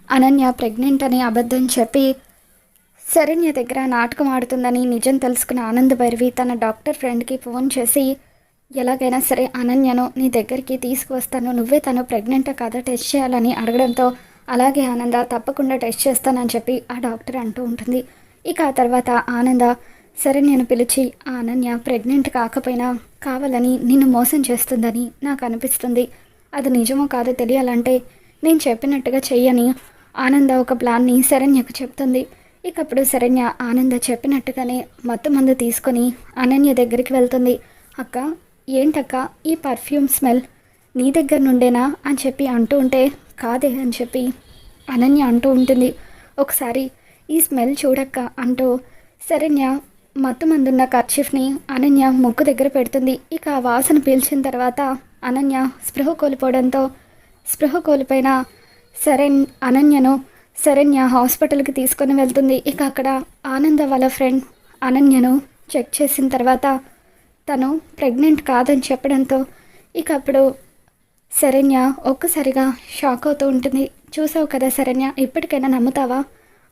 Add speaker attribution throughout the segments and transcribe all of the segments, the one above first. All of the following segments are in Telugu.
Speaker 1: అనన్య ప్రెగ్నెంట్ అని అబద్ధం చెప్పి శరణ్య దగ్గర నాటకం ఆడుతుందని నిజం తెలుసుకున్న ఆనంద్ భైరవి తన డాక్టర్ ఫ్రెండ్కి ఫోన్ చేసి ఎలాగైనా సరే అనన్యను నీ దగ్గరికి తీసుకువస్తాను, నువ్వే తను ప్రెగ్నెంట్ కాదా టెస్ట్ చేయాలని అడగడంతో అలాగే ఆనంద తప్పకుండా టెస్ట్ చేస్తానని చెప్పి ఆ డాక్టర్ అంటూ ఉంటుంది. ఇక ఆ తర్వాత ఆనంద శరణ్యను పిలిచి అనన్య ప్రెగ్నెంట్ కాకపోయినా కావాలని నిన్ను మోసం చేస్తుందని నాకు అనిపిస్తుంది, అది నిజమో కాదో తెలియాలంటే నేను చెప్పినట్టుగా చెయ్యని ఆనంద ఒక ప్లాన్ని శరణ్యకు చెప్తుంది. ఇకప్పుడు శరణ్య ఆనంద చెప్పినట్టుగానే మొత్తం మందు తీసుకొని అనన్య దగ్గరికి వెళ్తుంది. అక్క, ఏంటక్క ఈ పర్ఫ్యూమ్ స్మెల్ నీ దగ్గర నుండేనా అని చెప్పి అంటూ ఉంటే కాదే అని చెప్పి అనన్య అంటూ ఉంటుంది. ఒకసారి ఈ స్మెల్ చూడక్క అంటూ శరణ్య మత్తు మందున్న కర్చీఫ్ని అనన్య ముక్కు దగ్గర పెడుతుంది. ఇక ఆ వాసన పీల్చిన తర్వాత అనన్య స్పృహ కోల్పోవడంతో స్పృహ కోల్పోయిన అనన్యను శరణ్య హాస్పిటల్కి తీసుకొని వెళ్తుంది. ఇక అక్కడ ఆనంద వాళ్ళ ఫ్రెండ్ అనన్యను చెక్ చేసిన తర్వాత తను ప్రెగ్నెంట్ కాదని చెప్పడంతో ఇక అప్పుడు శరణ్య ఒక్కసారిగా షాక్ అవుతూ ఉంటుంది. చూసావు కదా శరణ్య, ఇప్పటికైనా నమ్ముతావా?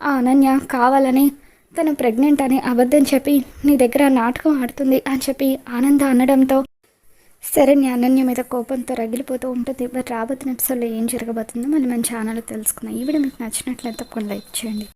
Speaker 1: ఆ అనన్య కావాలని తను ప్రెగ్నెంట్ అని అబద్ధం చెప్పి నీ దగ్గర నాటకం ఆడుతుంది అని చెప్పి ఆనంద అనడంతో శరణ్య అనన్య మీద కోపంతో రగిలిపోతూ ఉంటుంది. బట్ రాబోతున్న ఎపిసోడ్లో ఏం జరగబోతుందో మళ్ళీ మన ఛానల్లో తెలుసుకుందాం. ఈ వీడియో మీకు నచ్చినట్లయితే తప్పకుండా లైక్ చేయండి.